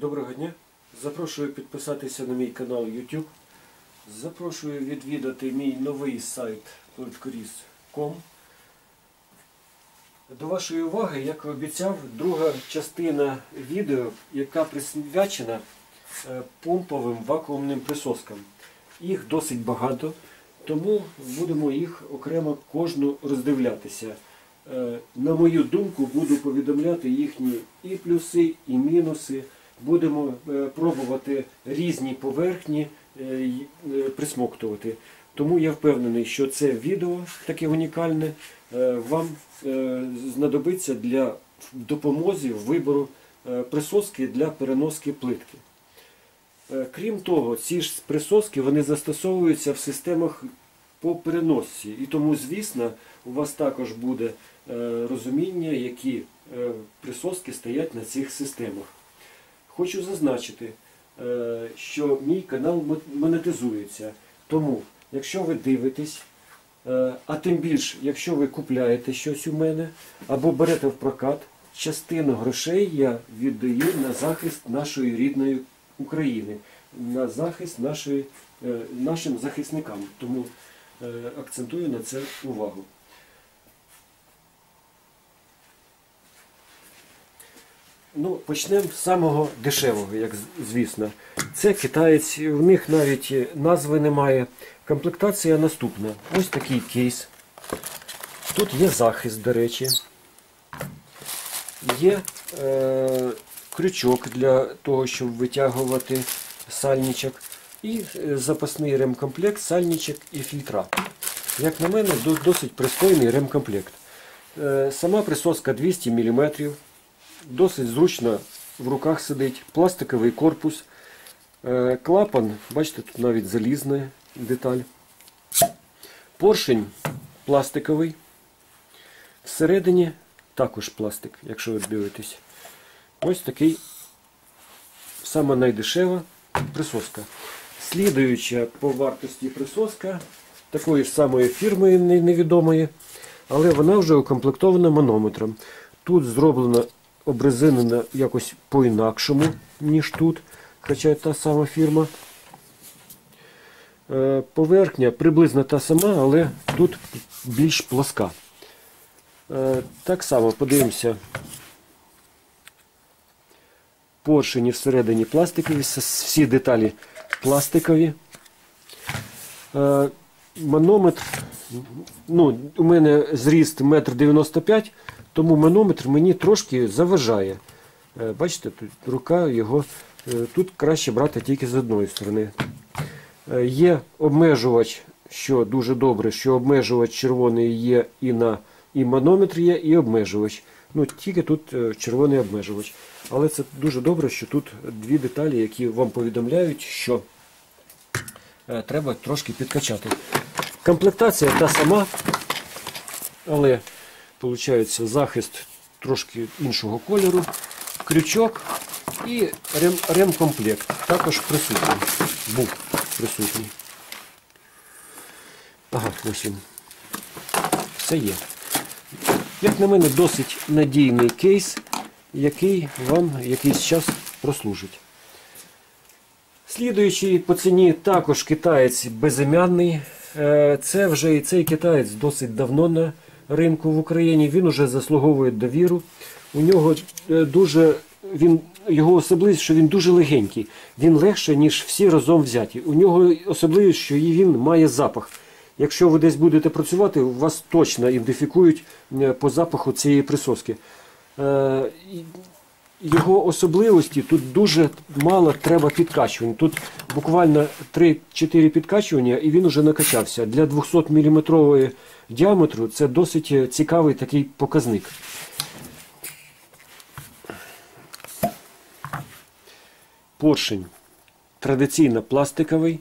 Доброго дня! Запрошую підписатися на мій канал YouTube. Запрошую відвідати мій новий сайт oldcruise.com. До вашої уваги, як і обіцяв, друга частина відео, яка присвячена помповим вакуумним присоскам. Їх досить багато, тому будемо їх окремо кожну роздивлятися. На мою думку, буду повідомляти їхні і плюси, і мінуси. Будемо пробувати різні поверхні присмоктувати. Тому я впевнений, що це відео таке унікальне вам знадобиться для допомоги в вибору присоски для переноски плитки. Крім того, ці ж присоски вони застосовуються в системах по переносці. І тому, звісно, у вас також буде розуміння, які присоски стоять на цих системах. Хочу зазначити, що мій канал монетизується. Тому, якщо ви дивитесь, а тим більше, якщо ви купляєте щось у мене, або берете в прокат, частину грошей я віддаю на захист нашої рідної України, на захист нашим захисникам. Тому акцентую на це увагу. Почнемо з самого дешевого, як звісно. Це китаєць, в них навіть назви немає. Комплектація наступна. Ось такий кейс. Тут є захист, до речі. Є крючок для того, щоб витягувати сальничок. І запасний ремкомплект, сальничок і фільтра. Як на мене, досить пристойний ремкомплект. Сама присоска 200 мм. Досить зручно в руках сидить. Пластиковий корпус. Клапан, бачите, тут навіть залізна деталь. Поршень пластиковий. Всередині також пластик, якщо ви дивитесь. Ось такий сама найдешева присоска. Слідуюча по вартості присоска такої ж самої фірми невідомої, але вона вже укомплектована манометром. Тут зроблено обрезинена якось по-інакшому, ніж тут, хоча та сама фірма. Поверхня приблизно та сама, але тут більш пласка. Так само подивимося. Поршені всередині пластикові, всі деталі пластикові. Манометр, у мене зріст 1,95 м, тому манометр мені трошки заважає. Бачите, тут рука його, тут краще брати тільки з одної сторони. Є обмежувач, що дуже добре, що обмежувач червоний є і манометр є, і обмежувач. Тільки тут червоний обмежувач. Але це дуже добре, що тут дві деталі, які вам повідомляють, що треба трошки підкачати. Комплектація та сама, але виходить захист трошки іншого кольору, крючок і ремкомплект також присутній. Був присутній. Ага, ось він. Все є. Як на мене, досить надійний кейс, який вам якийсь час прослужить. Слідуючий по ціні також китаєць безім'янний. Це вже і цей китаєць досить давно на ринку в Україні. Він уже заслуговує довіру. У нього його особливість, що він дуже легенький. Він легше, ніж всі разом взяті. У нього особливість, що він має запах. Якщо ви десь будете працювати, вас точно ідентифікують по запаху цієї присоски. Його особливості, тут дуже мало треба підкачувань. Тут буквально 3-4 підкачування і він вже накачався. Для 200 мм діаметру це досить цікавий такий показник. Поршень традиційно пластиковий.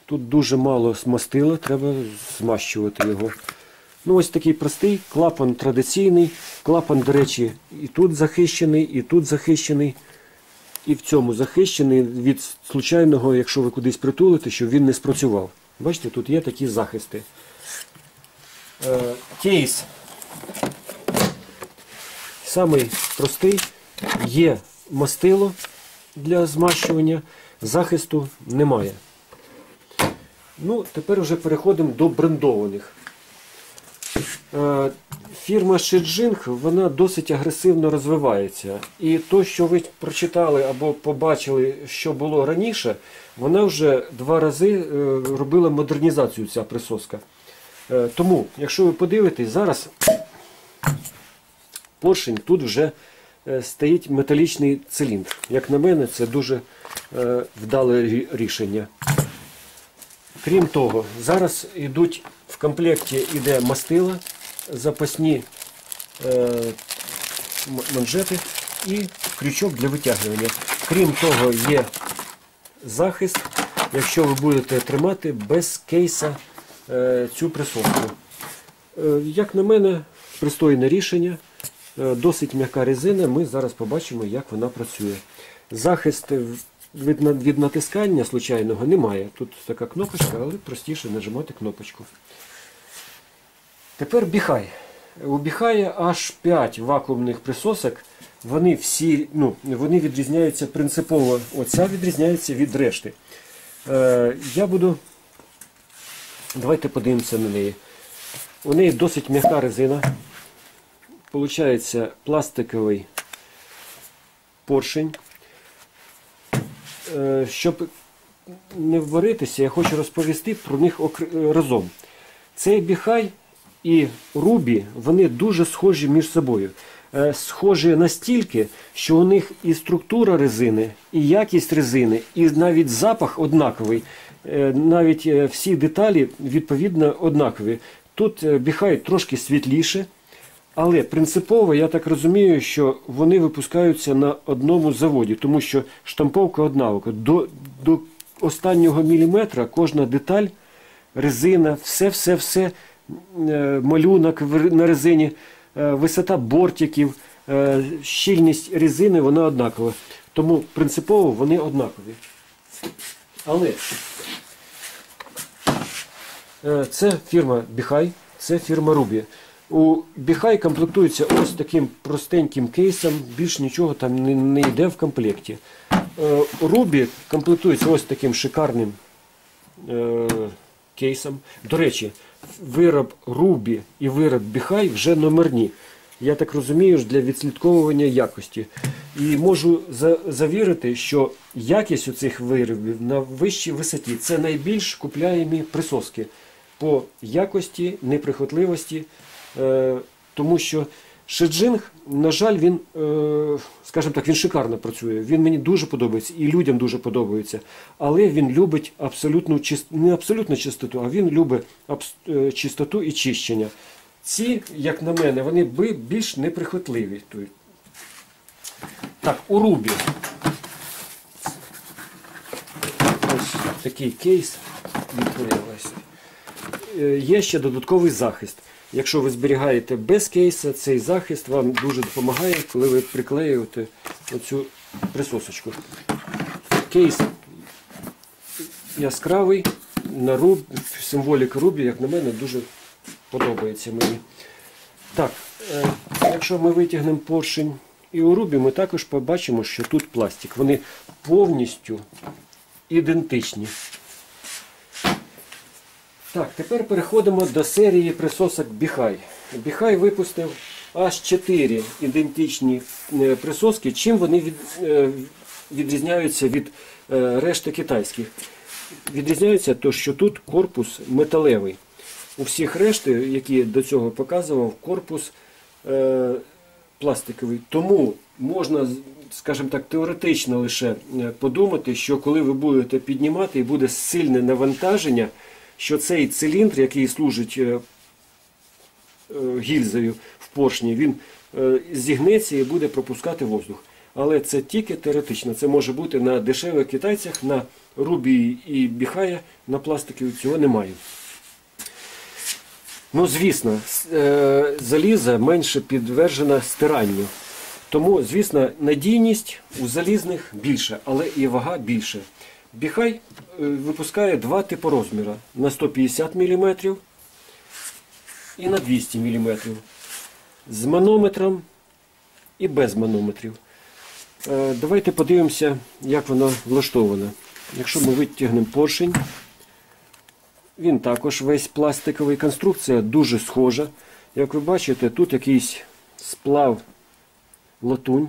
Тут дуже мало мастила, треба змащувати його. Ось такий простий, клапан традиційний. Клапан, до речі, і тут захищений, і в цьому захищений від случайного, якщо ви кудись притулите, щоб він не спрацював. Бачите, тут є такі захисти. Кейс самий простий, є мастило, для змащування, захисту немає. Ну, тепер вже переходимо до брендованих. Фірма Shijing, вона досить агресивно розвивається. І то, що ви прочитали або побачили, що було раніше, вона вже 2 рази робила модернізацію, ця присоска. Тому, якщо ви подивитесь, зараз поршень тут вже стоїть металічний циліндр. Як на мене, це дуже вдале рішення. Крім того, зараз йдуть в комплекті іде мастила, запасні манжети і крючок для витягування. Крім того, є захист, якщо ви будете тримати без кейса цю присоску. Як на мене, пристойне рішення, досить м'яка резина, ми зараз побачимо, як вона працює. Захист від натискання случайного немає. Тут така кнопочка, але простіше нажимати кнопочку. Тепер Bihai. У Bihai аж 5 вакуумних присосок. Вони всі, вони відрізняються принципово. Оця відрізняється від решти. Давайте подивимося на неї. У неї досить м'яка резина. Получається пластиковий поршень. Щоб не вваритися, я хочу розповісти про них разом. Цей Bihai і Ruby, вони дуже схожі між собою. Схожі настільки, що у них і структура резини, і якість резини, і навіть запах однаковий. Навіть всі деталі відповідно однакові. Тут Bihai трошки світліше, але принципово, я так розумію, що вони випускаються на одному заводі, тому що штамповка однакова. До останнього міліметра кожна деталь, резина, все, малюнок на резині, висота бортиків, щільність резини, вона однакова. Тому принципово вони однакові. Але це фірма Bihai, це фірма Ruby. У Bihai комплектується ось таким простеньким кейсом, більш нічого там не йде в комплекті. Ruby комплектується ось таким шикарним кейсом. До речі, вироб Ruby і вироб Bihai вже номерні. Я так розумію, для відслідковування якості. І можу завірити, що якість у цих виробів на вищій висоті. Це найбільш купляємі присоски по якості, неприхотливості. Тому що Shijing, на жаль, він, скажімо так, він шикарно працює. Він мені дуже подобається і людям дуже подобається. Але він любить не абсолютну чистоту, а він любить чистоту і чищення. Ці, як на мене, вони більш неприхотливі. Так, у Ruby ось такий кейс відкривається. Є ще додатковий захист. Якщо ви зберігаєте без кейса, цей захист вам дуже допомагає, коли ви приклеюєте оцю присосочку. Кейс яскравий, на символіка Ruby, як на мене, дуже подобається мені. Так, якщо ми витягнемо поршень і у Ruby, ми також побачимо, що тут пластик. Вони повністю ідентичні. Так, тепер переходимо до серії присосок Bihai. Bihai випустив аж 4 ідентичні присоски. Чим вони відрізняються від решти китайських? Відрізняються то, що тут корпус металевий. У всіх решти, які до цього показував, корпус пластиковий. Тому можна, скажімо так, теоретично лише подумати, що коли ви будете піднімати і буде сильне навантаження, що цей циліндр, який служить гільзою в поршні, він зігнеться і буде пропускати воздух. Але це тільки теоретично. Це може бути на дешевих китайцях, на Ruby і Bihai, на пластикові цього немає. Ну, звісно, залізо менше підтверджено стиранню. Тому, звісно, надійність у залізних більше, але і вага більше. Bihai випускає 2 типи розміру. На 150 мм і на 200 мм. З манометром і без манометрів. Давайте подивимося, як вона влаштована. Якщо ми витягнемо поршень, він також весь пластиковий, конструкція дуже схожа. Як ви бачите, тут якийсь сплав латунь.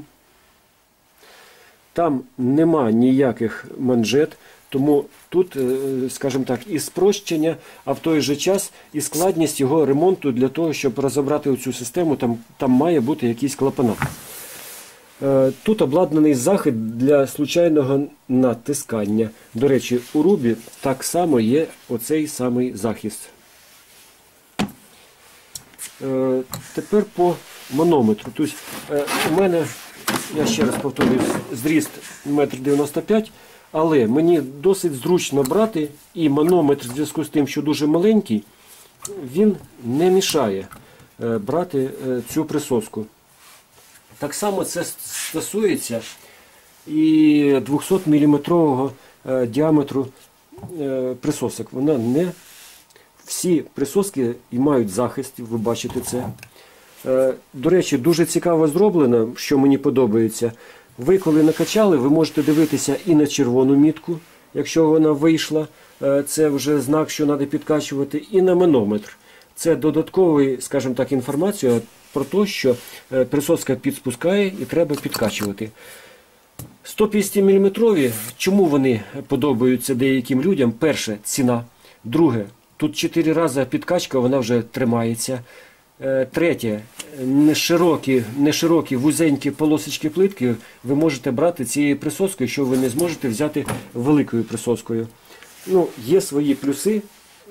Там нема ніяких манжет, тому тут, скажімо так, і спрощення, а в той же час і складність його ремонту для того, щоб розібрати цю систему, там має бути якісь клапана. Тут обладнаний захід для случайного натискання. До речі, у Рубі так само є оцей самий захист. Тепер по манометру. Тобто, у мене, я ще раз повторюю, зріст 1,95 м, але мені досить зручно брати, і манометр в зв'язку з тим, що дуже маленький, він не мішає брати цю присоску. Так само це стосується і 200 мм діаметру присосок. Вона не всі присоски і мають захист, ви бачите це. До речі, дуже цікаво зроблено, що мені подобається. Ви коли накачали, ви можете дивитися і на червону мітку, якщо вона вийшла, це вже знак, що треба підкачувати, і на манометр. Це додатковий, скажімо так, інформація про те, що присоска підспускає і треба підкачувати. 150 мм, чому вони подобаються деяким людям? Перше, ціна. Друге, тут 4 рази підкачка, вона вже тримається. Третє, неширокі вузенькі полосочки плитки ви можете брати цією присоскою, що ви не зможете взяти великою присоскою. Ну, є свої плюси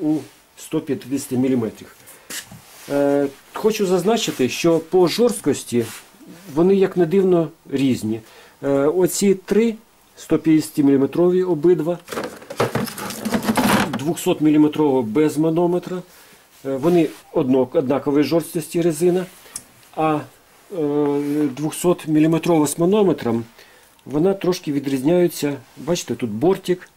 у 150 мм. Хочу зазначити, що по жорсткості вони, як не дивно, різні. Оці три 150 мм обидва, 200 мм без манометра. Вони однакової жорсткості резина, а 200 мм з манометром вона трошки відрізняється. Бачите, тут бортик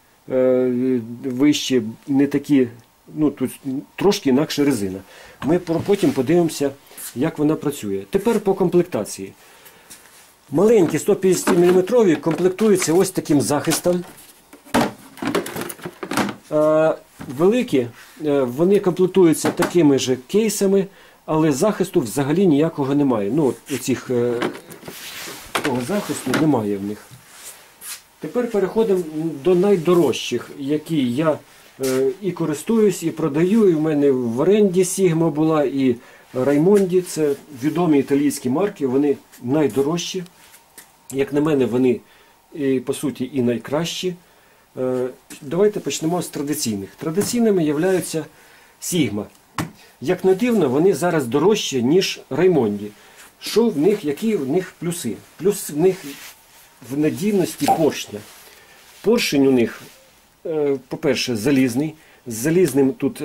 вище, не такі, ну тут трошки інакша резина. Ми потім подивимося, як вона працює. Тепер по комплектації. Маленькі 150 мм комплектуються ось таким захистом. Великі, вони комплектуються такими ж кейсами, але захисту взагалі ніякого немає. Ну, того захисту немає в них. Тепер переходимо до найдорожчих, які я і користуюсь, і продаю. І в мене в оренді Sigma була, і Raimondi. Це відомі італійські марки, вони найдорожчі. Як на мене, вони, по суті, і найкращі. Давайте почнемо з традиційних. Традиційними являються Sigma. Як не дивно, вони зараз дорожчі, ніж Raimondi. Що в них, які в них плюси? Плюс в них в надійності поршня. Поршень у них, по-перше, залізний, з залізним тут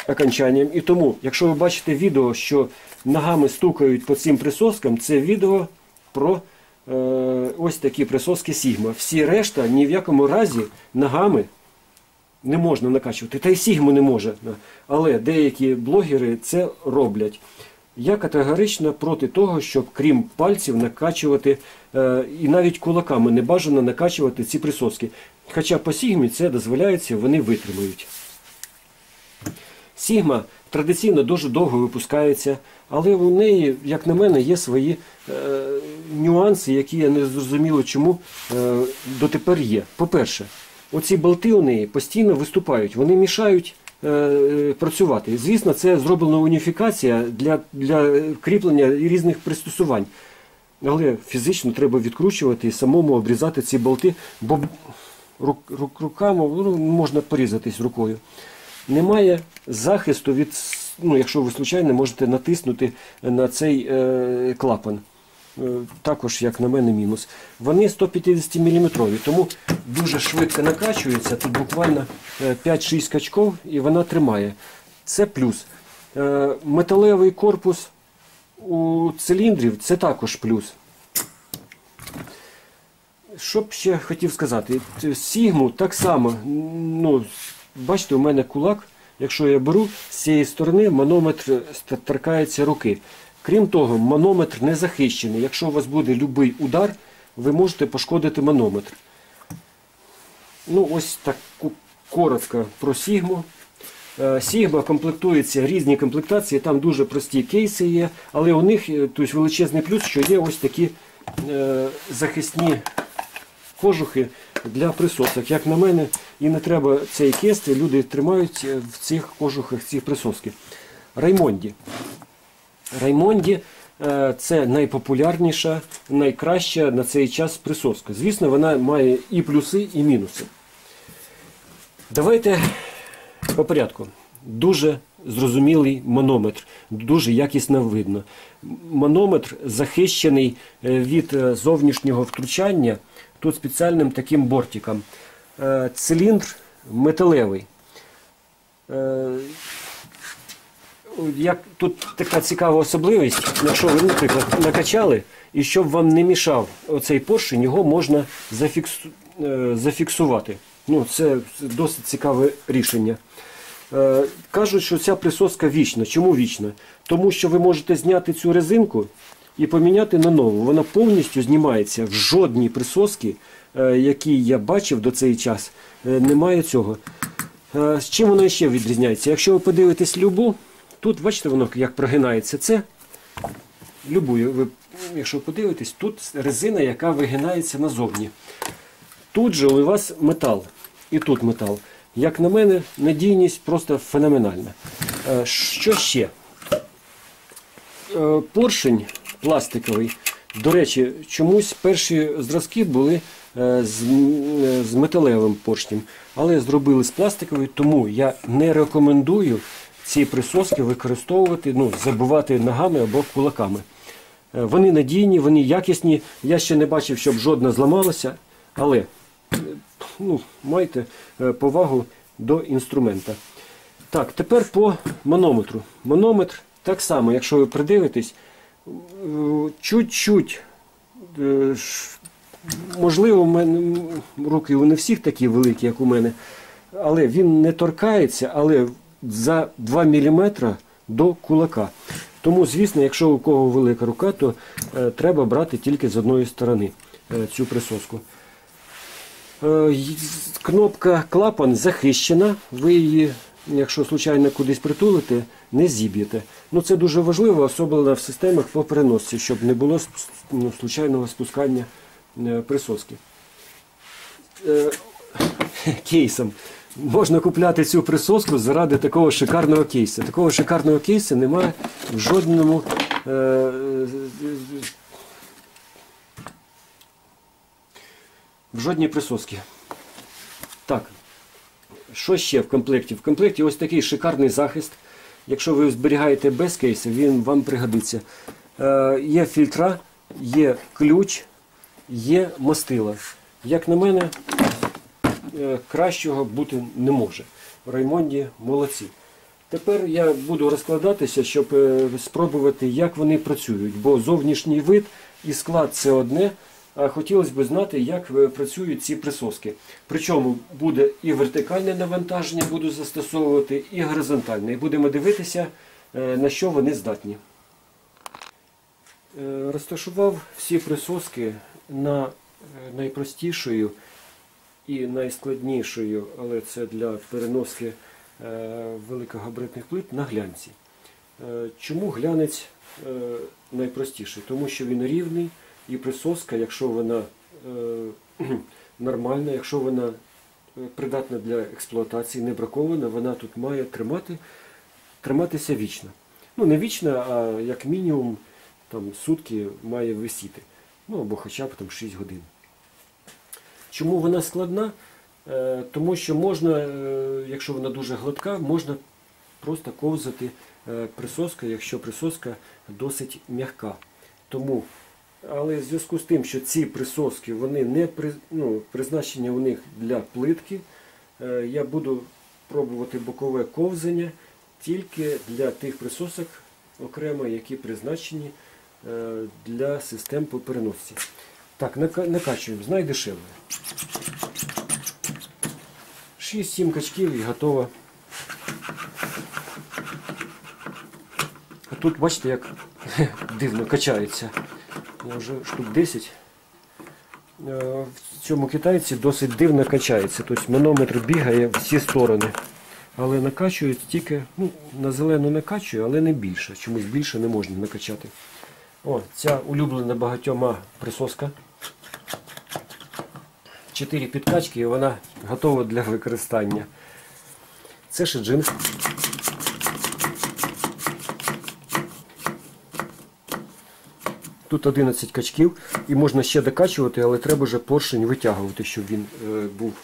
окончанням. І тому, якщо ви бачите відео, що ногами стукають по цим присоскам, це відео про ось такі присоски Sigma. Всі решта ні в якому разі ногами не можна накачувати. Та й Sigma не може. Але деякі блогери це роблять. Я категорично проти того, щоб крім пальців накачувати, і навіть кулаками не бажано накачувати ці присоски. Хоча по Sigma це дозволяється, вони витримують. Sigma традиційно дуже довго випускається, але у неї, як на мене, є свої нюанси, які я не зрозуміло, чому дотепер є. По-перше, оці болти у неї постійно виступають, вони мішають працювати. Звісно, це зроблена уніфікація для кріплення різних пристосувань. Але фізично треба відкручувати і самому обрізати ці болти, бо руками можна порізатись рукою. Немає захисту від, якщо ви случайно можете натиснути на цей клапан. Також, як на мене, мінус. Вони 150 мм, тому дуже швидко накачується. Тут буквально 5-6 качков і вона тримає. Це плюс. Металевий корпус у циліндрів – це також плюс. Що б ще хотів сказати? Sigma так само. Бачите, у мене кулак. Якщо я беру, з цієї сторони манометр торкається руки. Крім того, манометр не захищений. Якщо у вас буде будь-який удар, ви можете пошкодити манометр. Ну, ось так коротко про Sigma. Sigma комплектується, різні комплектації, там дуже прості кейси є, але у них тобто, величезний плюс, що є ось такі захисні кожухи для присосок. Як на мене, і не треба цей кейс, люди тримають в цих кожухах ці присоски. Раймонді. Раймонді це найпопулярніша, найкраща на цей час присоска. Звісно, вона має і плюси, і мінуси. Давайте по порядку. Дуже зрозумілий манометр, дуже якісно видно. Манометр захищений від зовнішнього втручання тут спеціальним таким бортиком. Циліндр металевий. Тут така цікава особливість, якщо ви, наприклад, накачали, і щоб вам не мішав оцей поршень, його можна зафіксувати. Ну, це досить цікаве рішення. Кажуть, що ця присоска вічна. Чому вічна? Тому що ви можете зняти цю резинку і поміняти на нову. Вона повністю знімається. В жодній присосці, які я бачив до цей час, немає цього. З чим вона ще відрізняється? Якщо ви подивитесь любу, тут, бачите, воно як прогинається. Це любую. Ви, якщо подивитесь, тут резина, яка вигинається назовні. Тут же у вас метал. І тут метал. Як на мене, надійність просто феноменальна. Що ще? Поршень пластиковий. До речі, чомусь перші зразки були з металевим поршнем. Але зробили з пластикової, тому я не рекомендую ці присоски використовувати, забивати ногами або кулаками. Вони надійні, вони якісні. Я ще не бачив, щоб жодна зламалася, але майте повагу до інструмента. Так, тепер по манометру. Манометр так само, якщо ви придивитесь, чуть-чуть, можливо, в мене руки не всіх такі великі, як у мене, але він не торкається, але за 2 мм до кулака. Тому, звісно, якщо у кого велика рука, то треба брати тільки з одної сторони цю присоску. Кнопка клапан захищена, ви її, якщо случайно кудись притулите, не зіб'єте. Це дуже важливо, особливо в системах по переносці, щоб не було случайного спускання присоски. Кейсом. Можна купляти цю присоску заради такого шикарного кейсу. Такого шикарного кейсу немає в жодному в жодній присосці. Так, що ще в комплекті? В комплекті ось такий шикарний захист. Якщо ви зберігаєте без кейсу, він вам пригодиться. Є фільтра, є ключ, є мастила. Як на мене, кращого бути не може. Раймонді молодці. Тепер я буду розкладатися, щоб спробувати, як вони працюють. Бо зовнішній вид і склад – це одне, а хотілося б знати, як працюють ці присоски. Причому буде і вертикальне навантаження буду застосовувати, і горизонтальне. І будемо дивитися, на що вони здатні. Розташував всі присоски на найпростішою і найскладнішою, але це для переноски великогабаритних плит, на глянці. Чому глянець найпростіший? Тому що він рівний і присоска, якщо вона нормальна, якщо вона придатна для експлуатації, не бракована, вона тут має триматися вічно. Не вічно, а як мінімум сутки має висіти. Або хоча б 6 годин. Чому вона складна? Тому що можна, якщо вона дуже гладка, можна просто ковзати присоскою, якщо присоска досить м'яка. Але в зв'язку з тим, що ці присоски, вони не призначені у них для плитки, я буду пробувати бокове ковзання тільки для тих присосок окремо, які призначені для систем по переносці. Так, накачуємо з найдешевої. 6-7 качків і готово. А тут, бачите, як дивно качається. Я вже штук 10 в цьому китайці досить дивно качається. Тобто манометр бігає в всі сторони. Але накачують тільки, ну, на зелену накачує, але не більше. Чомусь більше не можна накачати. О, ця улюблена багатьома присоска. 4 підкачки і вона готова для використання. Це шиджинг. Тут 11 качків і можна ще докачувати, але треба вже поршень витягувати, щоб він був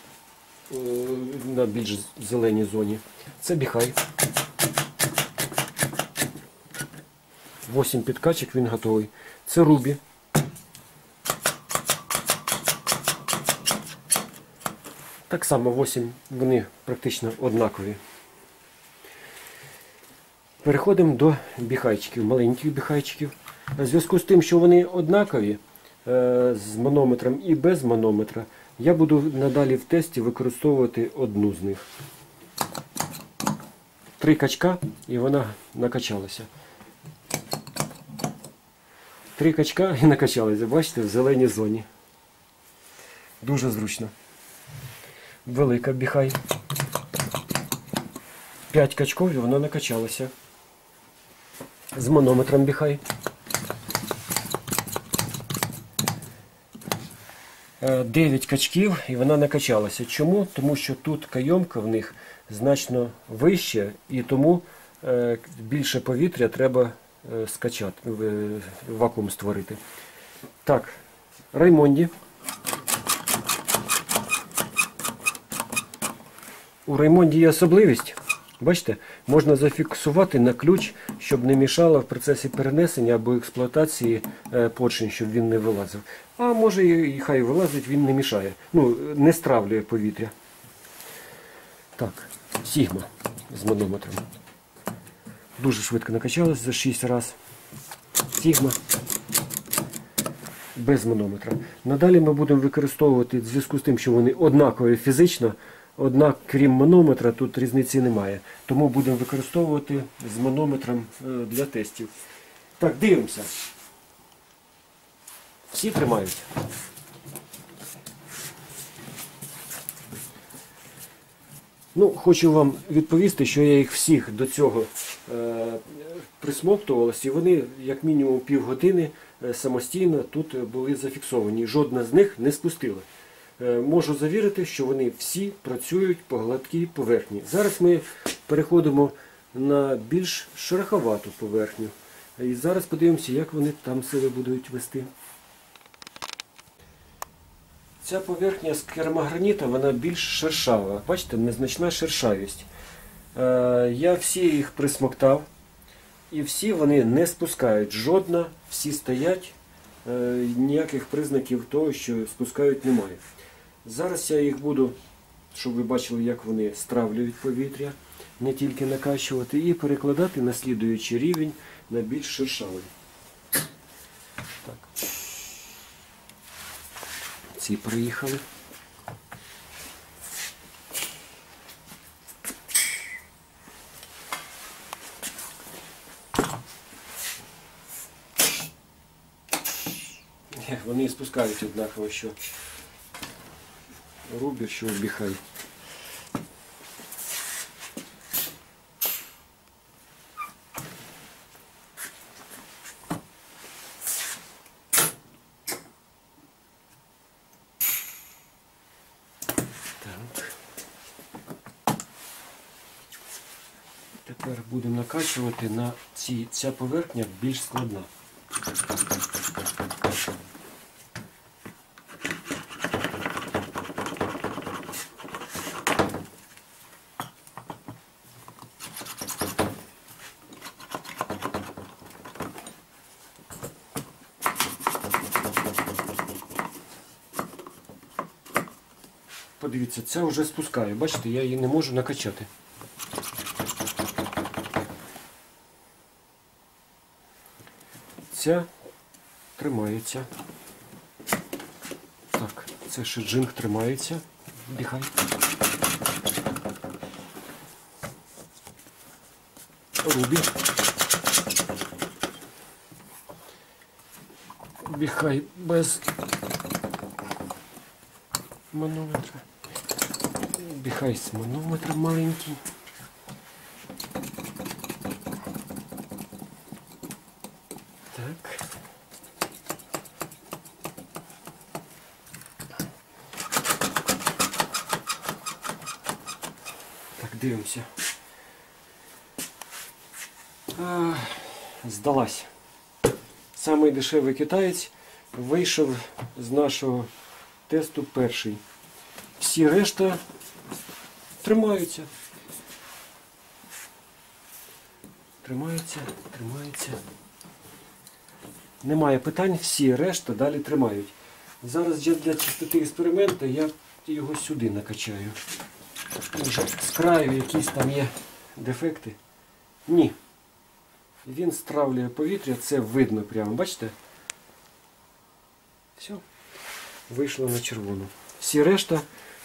на більш зеленій зоні. Це біхай. 8 підкачок, він готовий. Це рубі. Так само 8, вони практично однакові. Переходимо до біхайчиків, маленьких біхайчиків. В зв'язку з тим, що вони однакові з манометром і без манометра, я буду надалі в тесті використовувати одну з них. 3 качка і вона накачалася. 3 качка і накачалася, бачите, в зеленій зоні. Дуже зручно. Велика біхай. 5 качков і вона накачалася. З манометром біхай. 9 качків і вона накачалася. Чому? Тому що тут кайомка в них значно вища і тому більше повітря треба скачати, вакуум створити. Так, Раймонді. У Раймонді є особливість. Бачите, можна зафіксувати на ключ, щоб не мішало в процесі перенесення або експлуатації поршень, щоб він не вилазив. А може і хай вилазить, він не мішає. Ну, не стравлює повітря. Так, Сігма з манометром. Дуже швидко накачалось за 6 разів. Сігма без манометра. Надалі ми будемо використовувати, в зв'язку з тим, що вони однакові фізично, однак, крім манометра, тут різниці немає. Тому будемо використовувати з манометром для тестів. Так, дивимося. Всі тримають. Ну, хочу вам відповісти, що я їх всіх до цього присмоктувалася, і вони як мінімум півгодини самостійно тут були зафіксовані. Жодна з них не спустила. Можу завірити, що вони всі працюють по гладкій поверхні. Зараз ми переходимо на більш шероховату поверхню. І зараз подивимося, як вони там себе будуть вести. Ця поверхня з керамограніта, вона більш шершава. Бачите, незначна шершавість. Я всі їх присмоктав. І всі вони не спускають. Жодна, всі стоять. Ніяких признаків того, що спускають, немає. Зараз я їх буду, щоб ви бачили, як вони стравлюють повітря, не тільки накачувати, і перекладати на слідуючий рівень, на більш шершавий. Так. Ці приїхали. Вони спускають однаково, що рубір, що біхай. Так. Тепер будемо накачувати на ця поверхня більш складна. Подивіться, ця вже спускає. Бачите, я її не можу накачати. Ця тримається. Так, це шиджинг тримається. Біхай. Рубі. Біхай без манометра. Біхай з манометром маленький. Так. Так, дивимося. Здалась. Самий дешевий китаєць вийшов з нашого тесту перший. Всі решта тримаються. Тримаються. Немає питань, всі решта далі тримають. Зараз для чистоти експерименту я його сюди накачаю. Може, з краю якісь там є дефекти? Ні. Він стравлює повітря, це видно прямо, бачите? Все. Вийшло на червону. Всі решта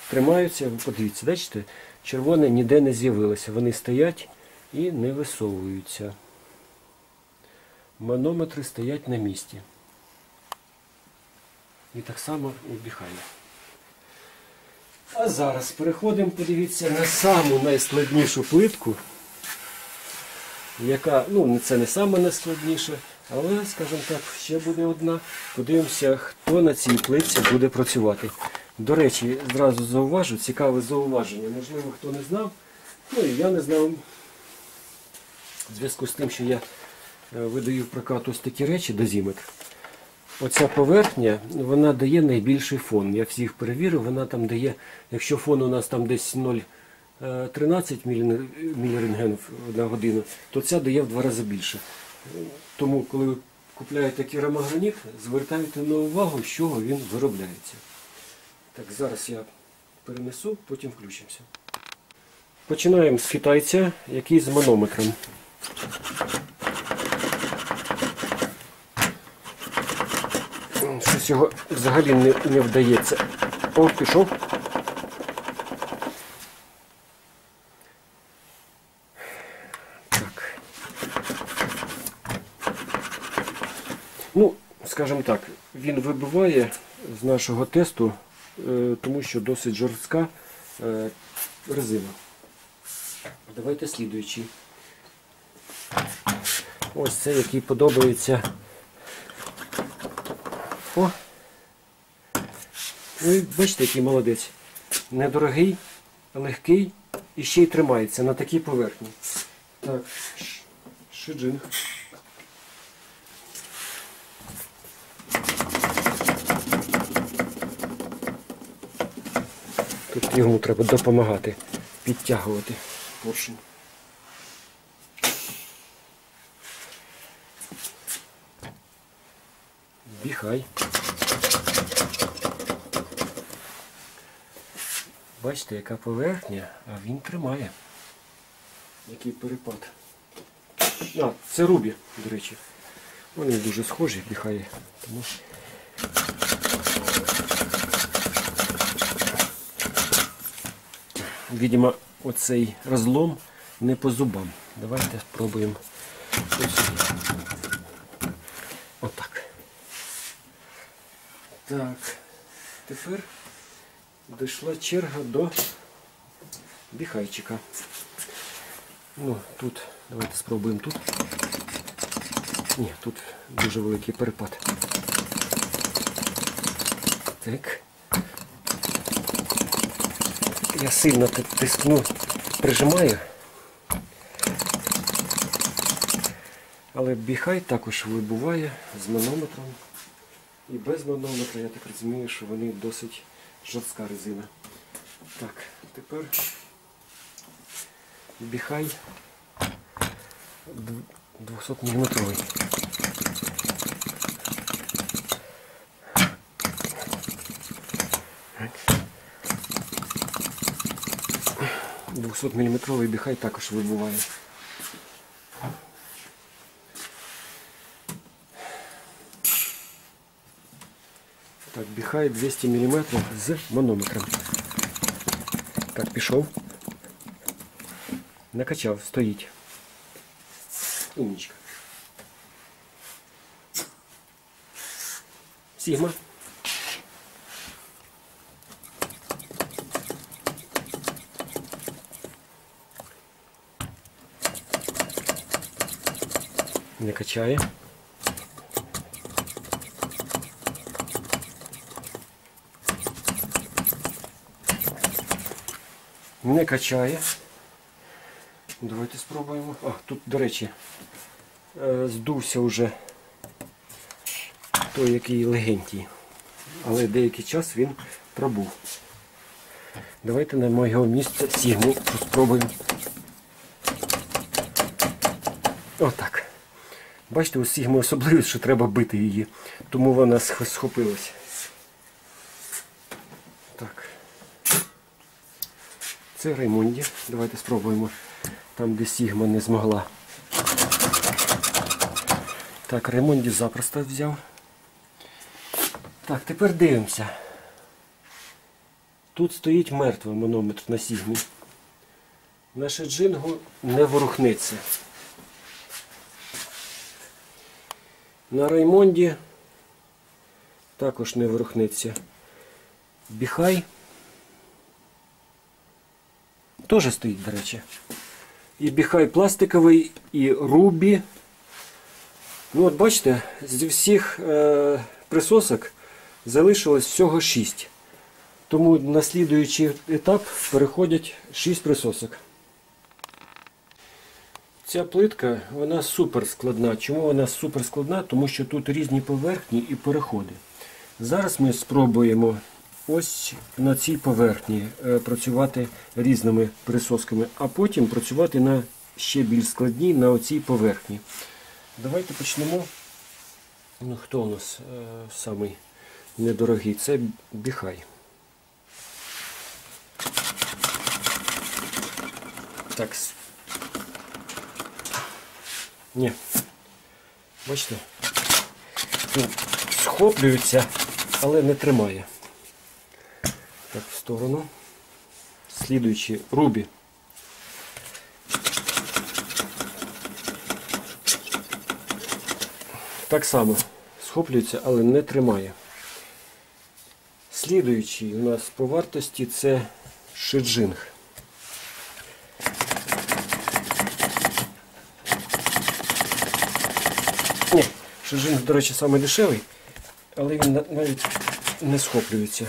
тримаються, подивіться, бачите? Червоне ніде не з'явилося. Вони стоять і не висовуються. Манометри стоять на місці. І так само і Біхай. А зараз переходимо, подивіться, на саму найскладнішу плитку, яка, ну, це не саме найскладніше, але, скажімо так, ще буде одна. Подивимося, хто на цій плитці буде працювати. До речі, зразу зауважу, цікаве зауваження. Можливо, хто не знав, ну і я не знав. В зв'язку з тим, що я видаю в прокат ось такі речі, дозиметр. Оця поверхня, вона дає найбільший фон. Я всіх перевірив, вона там дає, якщо фон у нас там десь 0,13 мілірентгенів на годину, то ця дає в 2 рази більше. Тому, коли ви купуєте керамограніт, звертайте на увагу, з чого він виробляється. Так, зараз я перенесу, потім включимося. Починаємо з китайця, який з манометром. Щось його взагалі не вдається. О, пішов. Так. Ну, скажімо так, він вибиває з нашого тесту, тому що досить жорстка резина. Давайте слідуючий. Ось це, який подобається. О! Ну, бачите, який молодець. Недорогий, легкий і ще й тримається на такій поверхні. Так, Шиджинг. Тут йому треба допомагати, підтягувати поршень. Біхай. Бачите, яка поверхня, а він тримає. Який перепад. А, це Рубі, до речі. Вони дуже схожі, Біхай. Тому... Видимо, оцей розлом не по зубам. Давайте спробуємо ось сюди. Отак. Так, тепер дійшла черга до Біхайчика. Ну, тут, давайте спробуємо тут. Ні, тут дуже великий перепад. Так. Я сильно тискну, прижимаю. Але Біхай також вибуває з манометром. І без манометра, я так розумію, що вони досить жорстка резина. Так, тепер Біхай 200 мм. Так. 200 мм Біхай також вибуває. Так, Біхай 200 мм з манометром. Так, пішов. Накачав, стоїть. Умничка. Сігма. Не качає. Не качає. Давайте спробуємо. А, тут, до речі, здувся вже той, який легенький. Але деякий час він пробув. Давайте на моєго місця сігму спробуємо. Отак. Бачите, у сігми особливість, що треба бити її. Тому вона схопилась. Так. Це Раймонді. Давайте спробуємо там, де сігма не змогла. Так, Раймонді запросто взяв. Так, тепер дивимося. Тут стоїть мертвий манометр на сігмі. На шеджингу не ворухнеться. На Раймонді також не ворухнеться. Біхай теж стоїть, до речі. І біхай пластиковий, і рубі. Ну от бачите, зі всіх присосок залишилось всього 6. Тому на слідуючий етап переходять 6 присосок. Ця плитка, вона супер складна. Чому вона супер складна? Тому що тут різні поверхні і переходи. Зараз ми спробуємо ось на цій поверхні працювати різними присосками, а потім працювати на ще більш складній на оцій поверхні. Давайте почнемо. Ну, хто у нас самий недорогий? Це біхай. Так. Ні. Бачите? Він схоплюється, але не тримає. Так, в сторону. Слідуючий рубі. Так само схоплюється, але не тримає. Слідуючий у нас по вартості це шеджинг. Ні, шеджинг, до речі, саме дешевий, але він навіть не схоплюється.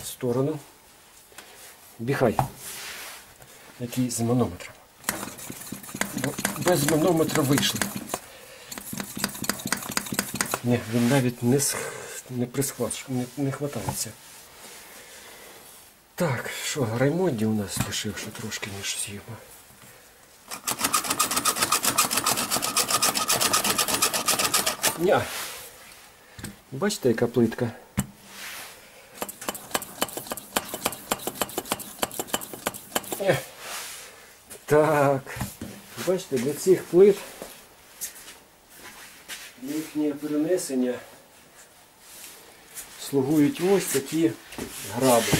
В сторону. Біхай. Який з манометра. Без манометра вийшли. Ні, він навіть не хватається. Так, що, Раймонді у нас дешевше трошки, ніж сігма. Ня. Бачите, яка плитка? Так, бачите, для цих плит їхнє перенесення слугують ось такі граби,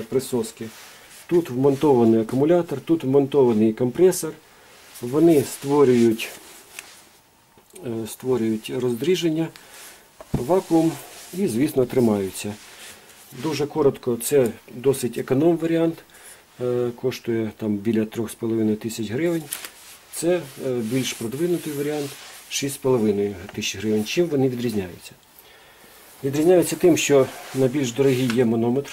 присоски. Тут вмонтований акумулятор, тут вмонтований компресор. Вони створюють роздріження, вакуум і, звісно, тримаються. Дуже коротко, це досить економ варіант. Коштує там біля 3,5 тисяч гривень. Це більш продвинутий варіант 6,5 тисяч гривень. Чим вони відрізняються? Відрізняються тим, що на більш дорогий є манометр.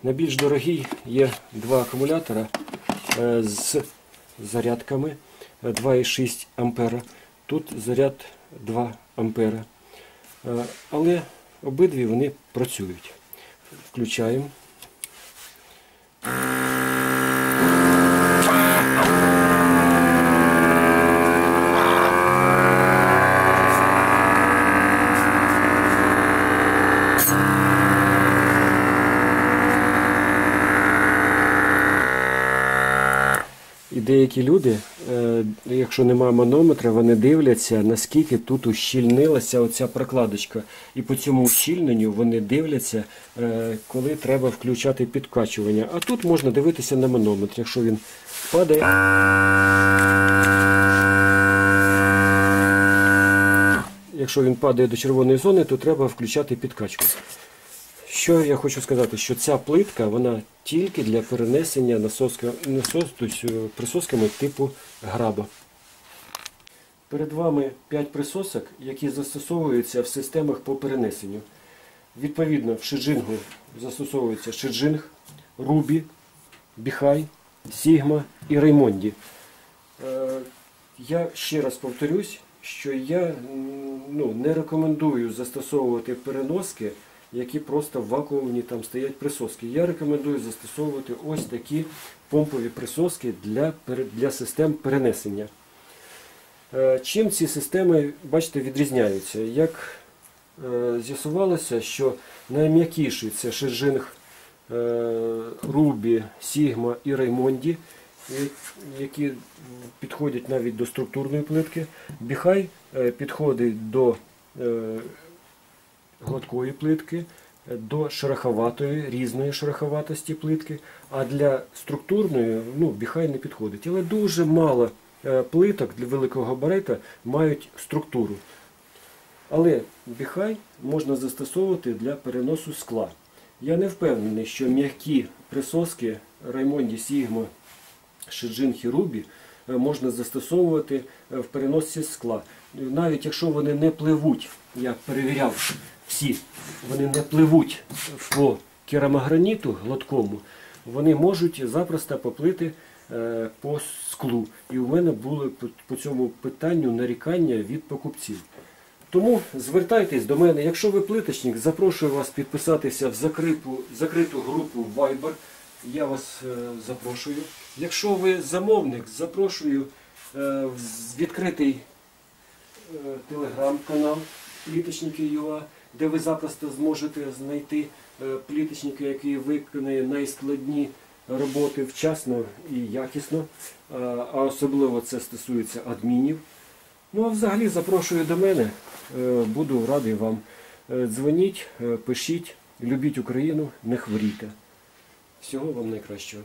На більш дорогий є два акумулятора з зарядками 2,6 ампера. Тут заряд 2 ампера. Але обидві вони працюють. Включаємо. І деякі люди, якщо немає манометра, вони дивляться, наскільки тут ущільнилася оця прокладочка. І по цьому ущільненню вони дивляться, коли треба включати підкачування. А тут можна дивитися на манометр. Якщо він падає, до червоної зони, то треба включати підкачку. Що я хочу сказати, що ця плитка, вона тільки для перенесення присосками типу граба. Перед вами 5 присосок, які застосовуються в системах по перенесенню. Відповідно, в шеджингу застосовується шеджинг, рубі, біхай, сігма і раймонді. Я ще раз повторюсь, що я не рекомендую застосовувати переноски, які просто в вакуумні там стоять присоски. Я рекомендую застосовувати ось такі помпові присоски для систем перенесення. Чим ці системи, бачите, відрізняються? Як з'ясувалося, що найм'якіші це шеджинг, рубі, сігма і раймонді, які підходять навіть до структурної плитки. Біхай підходить до гладкої плитки, до шероховатої, різної шероховатості плитки, а для структурної біхай не підходить. Але дуже мало плиток для великого габарита мають структуру. Але біхай можна застосовувати для переносу скла. Я не впевнений, що м'які присоски раймонді, сігма, шеджинг і рубі можна застосовувати в переносці скла. Навіть якщо вони не пливуть, я перевіряв всі, вони не пливуть по керамограніту гладкому, вони можуть запросто поплити по склу. І у мене були по цьому питанню нарікання від покупців. Тому звертайтесь до мене. Якщо ви плиточник, запрошую вас підписатися в закриту групу Viber. Я вас запрошую. Якщо ви замовник, запрошую в відкритий телеграм-канал Пліточники.ua, де ви запросто зможете знайти пліточника, який виконує найскладні роботи вчасно і якісно. А особливо це стосується адмінів. Ну а взагалі запрошую до мене. Буду радий вам. Дзвоніть, пишіть, любіть Україну, не хворійте. Всего вам наикращего.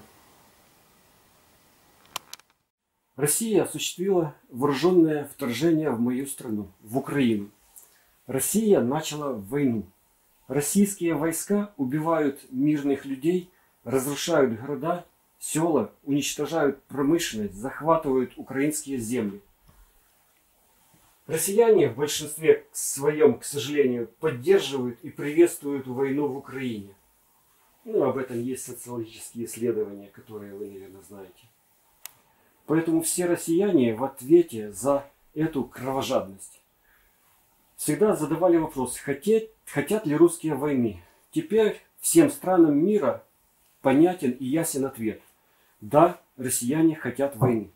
Россия осуществила вооруженное вторжение в мою страну, в Украину. Россия начала войну. Российские войска убивают мирных людей, разрушают города, села, уничтожают промышленность, захватывают украинские земли. Россияне в большинстве своем, к сожалению, поддерживают и приветствуют войну в Украине. Об этом есть социологические исследования, которые вы, наверное, знаете. Поэтому все россияне в ответе за эту кровожадность всегда задавали вопрос, хотят ли русские войны. Теперь всем странам мира понятен и ясен ответ. Да, россияне хотят войны.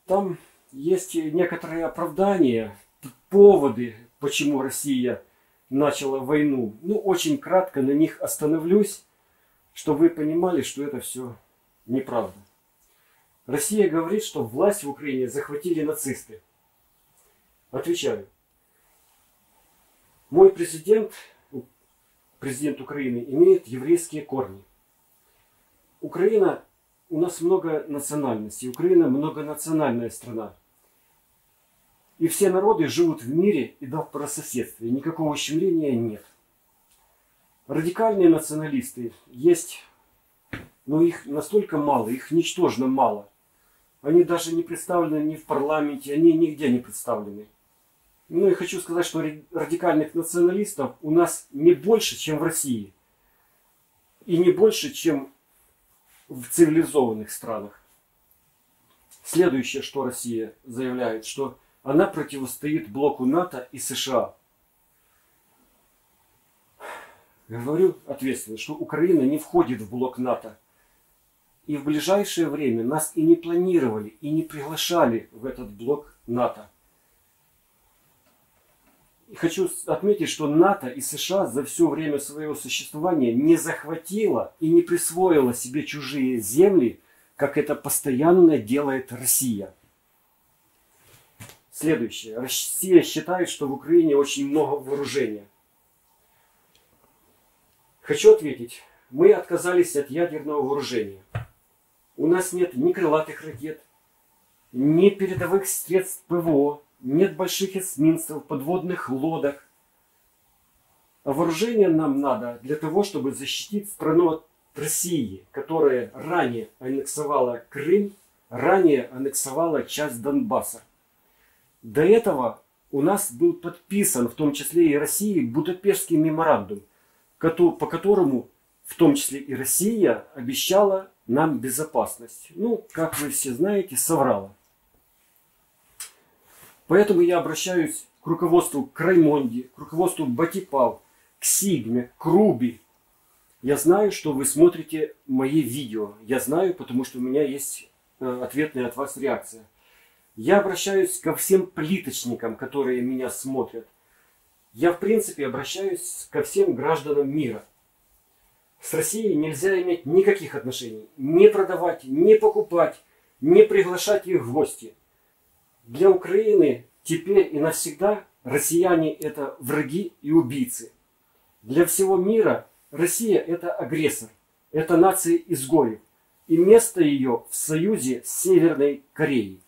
Там есть некоторые оправдания, поводы, почему Россия начала войну. Очень кратко на них остановлюсь, чтобы вы понимали, что это все неправда. Россия говорит, что власть в Украине захватили нацисты. Отвечаю. Мой президент Украины, имеет еврейские корни. Украина, у нас много национальностей. Украина многонациональная страна. И все народы живут в мире и в добрососедстве. Никакого ущемления нет. Радикальные националисты есть, но их настолько мало, их ничтожно мало. Они даже не представлены ни в парламенте, они нигде не представлены. И хочу сказать, что радикальных националистов у нас не больше, чем в России. И не больше, чем в цивилизованных странах. Следующее, что Россия заявляет, что она противостоит блоку НАТО и США. Говорю ответственно, что Украина не входит в блок НАТО. И в ближайшее время нас и не планировали, и не приглашали в этот блок НАТО. И хочу отметить, что НАТО и США за все время своего существования не захватило и не присвоило себе чужие земли, как это постоянно делает Россия. Следующее. Россия считает, что в Украине очень много вооружения. Хочу ответить. Мы отказались от ядерного вооружения. У нас нет ни крылатых ракет, ни передовых средств ПВО, нет больших эсминцев, подводных лодок. А вооружение нам надо для того, чтобы защитить страну от России, которая ранее аннексовала Крым, ранее аннексовала часть Донбасса. До этого у нас был подписан, в том числе и Россией, Будапештский меморандум, по которому, в том числе и Россия, обещала нам безопасность. Ну, как вы все знаете, соврала. Поэтому я обращаюсь к руководству Краймонди, к руководству Батипав, к Сигме, к Руби. Я знаю, что вы смотрите мои видео. Я знаю, потому что у меня есть ответная от вас реакция. Я обращаюсь ко всем плиточникам, которые меня смотрят. Я, в принципе, обращаюсь ко всем гражданам мира. С Россией нельзя иметь никаких отношений. Не продавать, не покупать, не приглашать их в гости. Для Украины теперь и навсегда россияне – это враги и убийцы. Для всего мира Россия – это агрессор, это нация изгоев. И место ее в союзе с Северной Кореей.